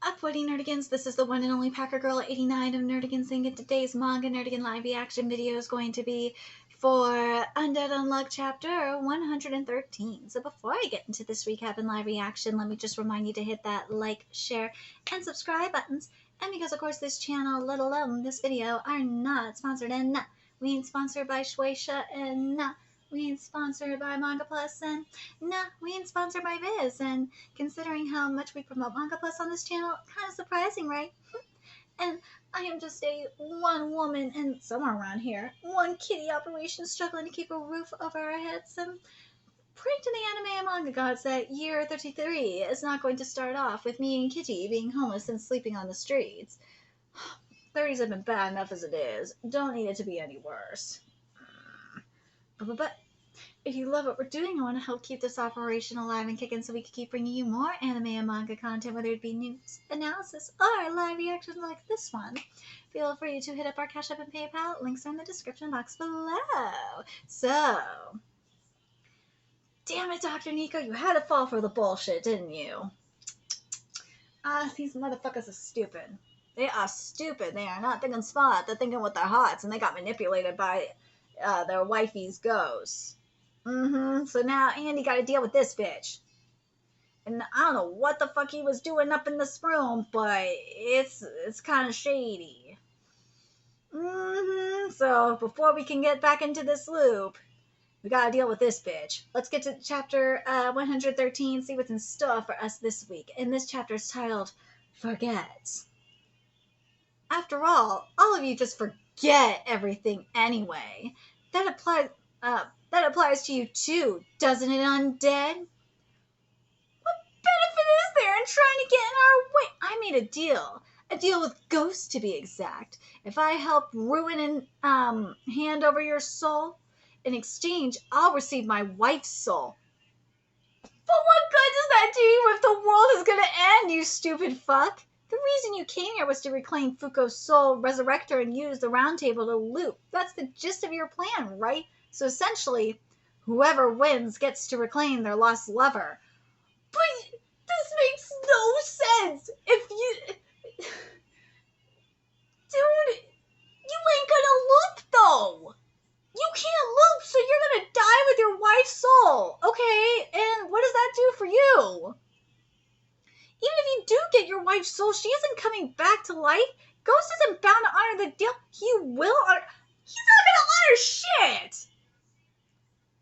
Up, Woody Nerdigans. This is the one and only Packer Girl 89 of Nerdigans, and today's Manga Nerdigan live reaction video is going to be for Undead Unluck chapter 113. So before I get into this recap and live reaction, let me just remind you to hit that like, share, and subscribe buttons. And because of course this channel, let alone this video, are not sponsored, and we ain't sponsored by Shueisha, and we ain't sponsored by Manga Plus, and we ain't sponsored by Viz. And considering how much we promote Manga Plus on this channel, kind of surprising, right? And I am just a one woman, and somewhere around here, one kitty operation struggling to keep a roof over our heads. And praying to the anime and manga gods that year 33 is not going to start off with me and Kitty being homeless and sleeping on the streets. 30s have been bad enough as it is. Don't need it to be any worse. But if you love what we're doing, I want to help keep this operation alive and kicking so we can keep bringing you more anime and manga content, whether it be news, analysis, or live reactions like this one. Feel free to hit up our Cash App and PayPal. Links are in the description box below. So, damn it, Dr. Nico, you had to fall for the bullshit, didn't you? These motherfuckers are stupid. They are stupid. They are not thinking smart. They're thinking with their hearts, and they got manipulated by their wifey's ghosts. So now Andy got to deal with this bitch. And I don't know what the fuck he was doing up in this room, but it's kind of shady. So before we can get back into this loop, we gotta deal with this bitch. Let's get to chapter 113, see what's in store for us this week. And this chapter is titled, Forget. After all of you just forget everything anyway. That applies to you too, doesn't it, Undead? What benefit is there in trying to get in our way? I made a deal with ghosts to be exact. If I help ruin and hand over your soul, in exchange, I'll receive my wife's soul. But what good does that do you if the world is gonna end, you stupid fuck? The reason you came here was to reclaim Fuko's soul, resurrect her, and use the round table to loop. That's the gist of your plan, right? So essentially, whoever wins gets to reclaim their lost lover. But this makes no sense. If you... Dude, you ain't gonna loop, though. You can't loop, so you're gonna die with your wife's soul. Okay, and what does that do for you? Even if you do get your wife's soul, she isn't coming back to life. Ghost isn't bound to honor the deal. He will honor... He's not gonna honor shit!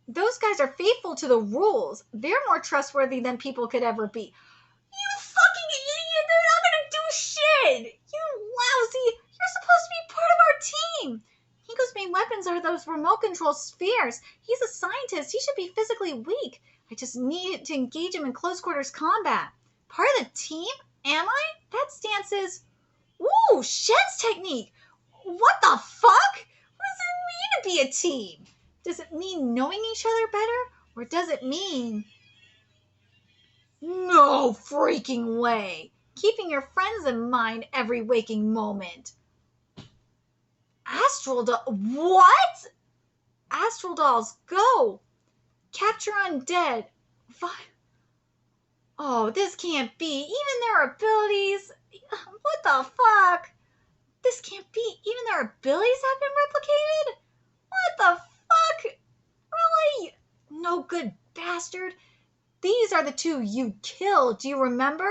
Those guys are faithful to the rules. They're more trustworthy than people could ever be. You fucking idiot! They're not gonna do shit! You lousy... You're supposed to be part of our team! Hiko's main weapons are those remote control spheres. He's a scientist. He should be physically weak. I just need to engage him in close quarters combat. Part of the team? Am I? That stance is... Ooh, Shen's technique! What the fuck? What does it mean to be a team? Does it mean knowing each other better? Or does it mean... No freaking way! Keeping your friends in mind every waking moment. Astral doll... What? Astral dolls, go! Capture undead. Oh, this can't be. Even their abilities... What the fuck? This can't be. Even their abilities have been replicated? What the fuck? Really? No good bastard. These are the two you killed. Do you remember?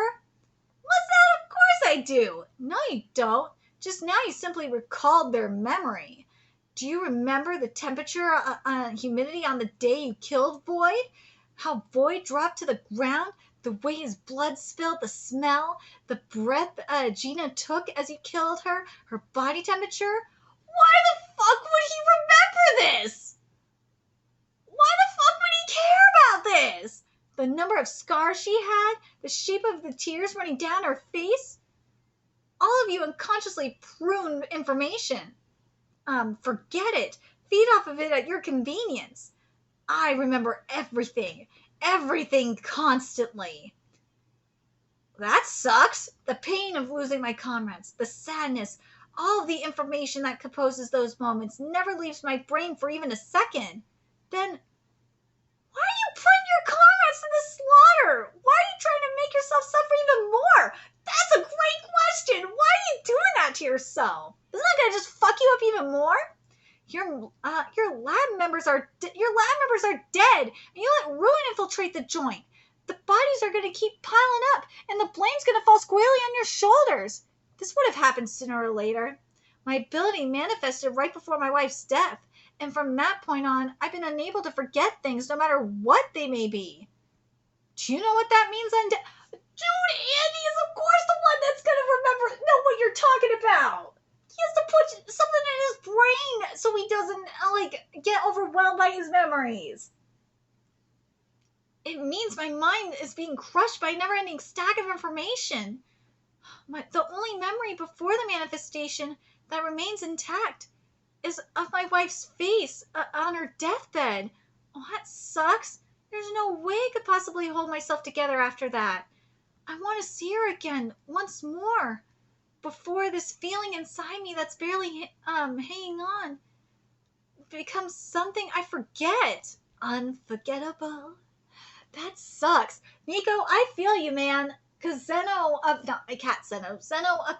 What's that? Of course I do. No, you don't. Just now you simply recalled their memory. Do you remember the temperature and humidity on the day you killed Void? How Void dropped to the ground? The way his blood spilled, the smell, the breath Gina took as you killed her, her body temperature? Why the fuck would he remember this? Why the fuck would he care about this? The number of scars she had, the shape of the tears running down her face? All of you unconsciously pruned information. Forget it. Feed off of it at your convenience. I remember everything. Everything constantly. That sucks. The pain of losing my comrades, the sadness, all of the information that composes those moments never leaves my brain for even a second. Then, why are you putting your comrades to the slaughter? Why are you trying to make yourself suffer even more? That's a great to yourself. Isn't that gonna just fuck you up even more? Your lab members are dead, and you let ruin infiltrate the joint. The bodies are gonna keep piling up, and the blame's gonna fall squarely on your shoulders. This would have happened sooner or later. My ability manifested right before my wife's death, and from that point on, I've been unable to forget things no matter what they may be. Do you know what that means? Dude, Andy is of course the one that's gonna know what you're talking about. He has to put something in his brain so he doesn't, get overwhelmed by his memories. It means my mind is being crushed by a never-ending stack of information. The only memory before the manifestation that remains intact is of my wife's face on her deathbed. Oh, that sucks. There's no way I could possibly hold myself together after that. I want to see her again once more before this feeling inside me that's barely hanging on becomes something I forget. Unforgettable. That sucks. Nico, I feel you, man. Because Zeno up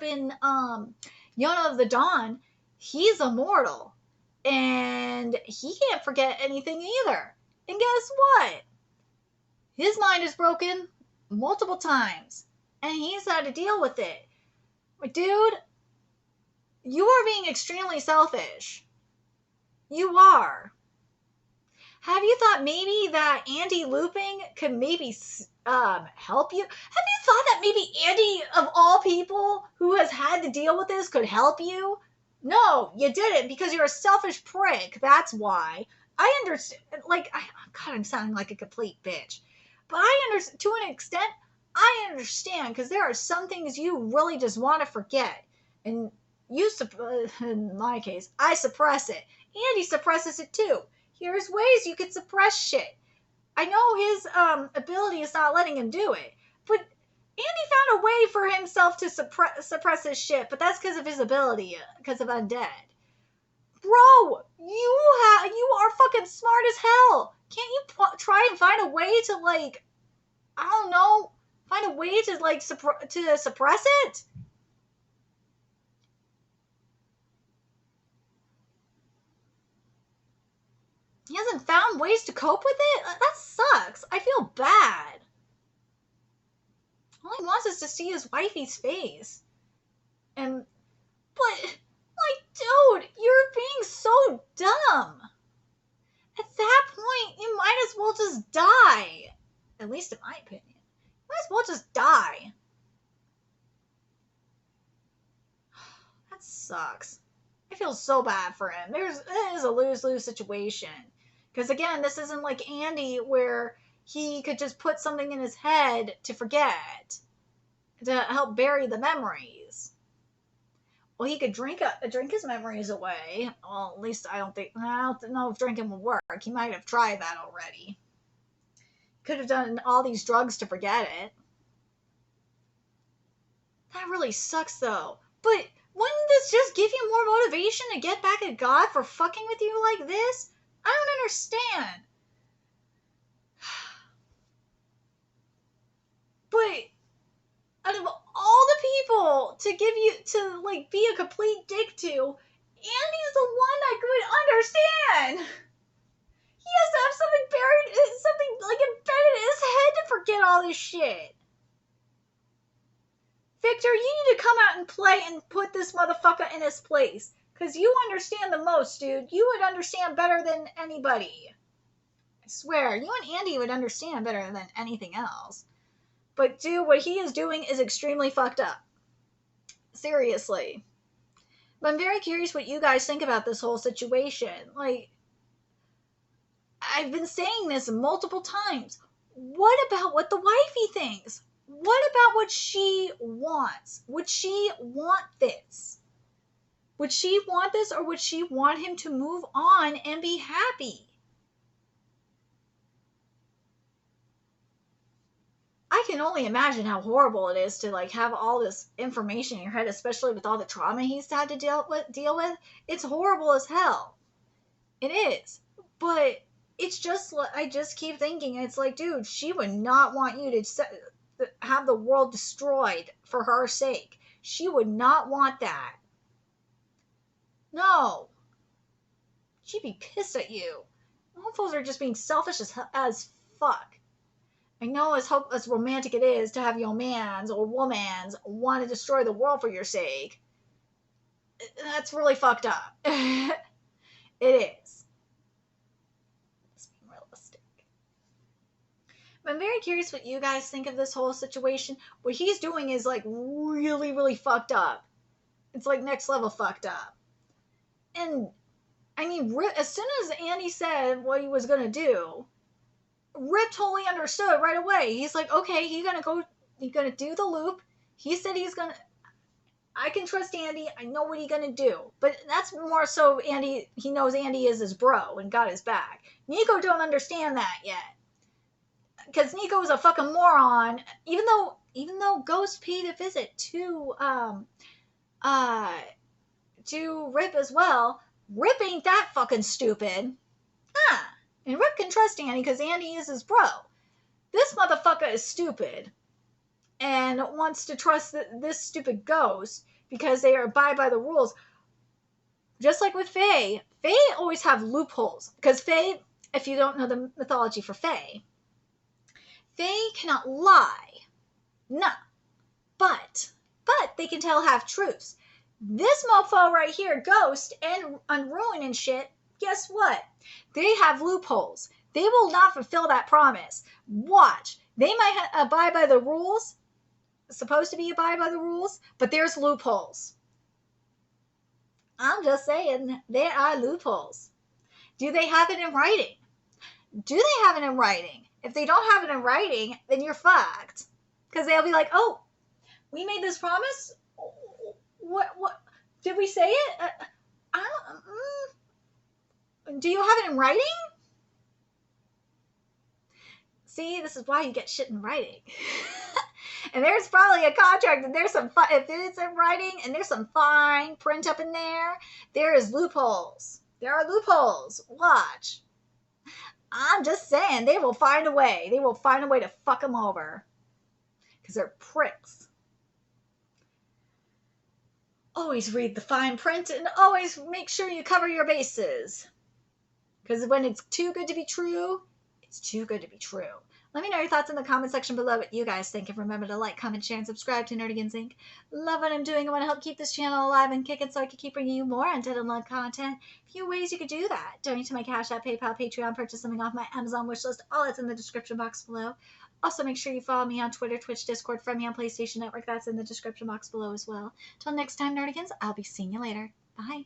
in Yona of the Dawn, he's immortal. And he can't forget anything either. And guess what? His mind is broken multiple times. And he's had to deal with it. But dude, you are being extremely selfish. You are. Have you thought maybe that Andy looping could maybe help you? Have you thought that maybe Andy, of all people who has had to deal with this, could help you? No, you didn't, because you're a selfish prick. That's why. I understand. I'm sounding like a complete bitch. But I understand, to an extent, I understand, because there are some things you really just want to forget. And in my case, I suppress it. Andy suppresses it too. Here's ways you could suppress shit. I know his ability is not letting him do it, but Andy found a way for himself to suppress his shit, but that's because of his ability, because of undead. Bro, you are fucking smart as hell. Can't you try and find a way to find a way to suppress it? He hasn't found ways to cope with it? That sucks. I feel bad. All he wants is to see his wifey's face. But, dude, you're being so dumb. At that point, you might as well just die. At least in my opinion. You might as well just die. That sucks. I feel so bad for him. It is a lose-lose situation. Because again, this isn't like Andy where he could just put something in his head to forget, to help bury the memories. Well, he could drink his memories away. Well, at least I don't know if drinking will work. He might have tried that already. Could have done all these drugs to forget it. That really sucks though. But wouldn't this just give you more motivation to get back at God for fucking with you like this? I don't understand. But out of all the people to give you to be a complete dick to, Andy's the one I could understand. He has to have something embedded in his head to forget all this shit. Victor, you need to come out and play and put this motherfucker in his place. Because you understand the most, dude. You would understand better than anybody. I swear, you and Andy would understand better than anything else. But, dude, what he is doing is extremely fucked up. Seriously. But I'm very curious what you guys think about this whole situation. I've been saying this multiple times. What about what the wifey thinks? What about what she wants? Would she want this? Would she want this, or would she want him to move on and be happy? I can only imagine how horrible it is to have all this information in your head, especially with all the trauma he's had to deal with. It's horrible as hell. It is. But it's just, I just keep thinking, it's dude, she would not want you to have the world destroyed for her sake. She would not want that. No. She'd be pissed at you. Hopefuls are just being selfish as fuck. I know as romantic it is to have your mans or womans want to destroy the world for your sake. That's really fucked up. It is. Let's be realistic. I'm very curious what you guys think of this whole situation. What he's doing is like really, really fucked up. It's like next level fucked up. And I mean, as soon as Andy said what he was gonna do, Rip totally understood right away. He's like, okay, he's gonna do the loop. He said he's gonna. I can trust Andy. I know what he's gonna do. But that's more so Andy. He knows Andy is his bro and got his back. Nico don't understand that yet. Because Nico's a fucking moron. Even though Ghost paid a visit to Rip as well, Rip ain't that fucking stupid. And Rip can trust Andy because Andy is his bro. This motherfucker is stupid and wants to trust this stupid ghost because they abide by the rules. Just like with Faye always have loopholes. Because Faye, if you don't know the mythology for Faye cannot lie. No. But they can tell half-truths. This mofo right here, Ghost and Unruin and shit, guess what? They have loopholes. They will not fulfill that promise. Watch. They might abide by the rules, supposed to be abide by the rules, but there's loopholes. I'm just saying, there are loopholes. Do they have it in writing? Do they have it in writing? If they don't have it in writing, then you're fucked. Because they'll be like, oh, we made this promise? What? Did we say it? Do you have it in writing? See, this is why you get shit in writing. And there's probably a contract, and there's some, if it's in writing, and there's some fine print up in there is loopholes. There are loopholes. Watch. I'm just saying, they will find a way. They will find a way to fuck them over. Because they're pricks. Always read the fine print and always make sure you cover your bases. Because when it's too good to be true, it's too good to be true. Let me know your thoughts in the comment section below what you guys think. And remember to like, comment, share, and subscribe to Nerdigans Inc. Love what I'm doing. I want to help keep this channel alive and kicking so I can keep bringing you more Undead Unluck content. A few ways you could do that. Donate to my Cash App, PayPal, Patreon, purchase something off my Amazon wishlist. All that's in the description box below. Also, make sure you follow me on Twitter, Twitch, Discord, friend me on PlayStation Network. That's in the description box below as well. Till next time, Nerdigans, I'll be seeing you later. Bye.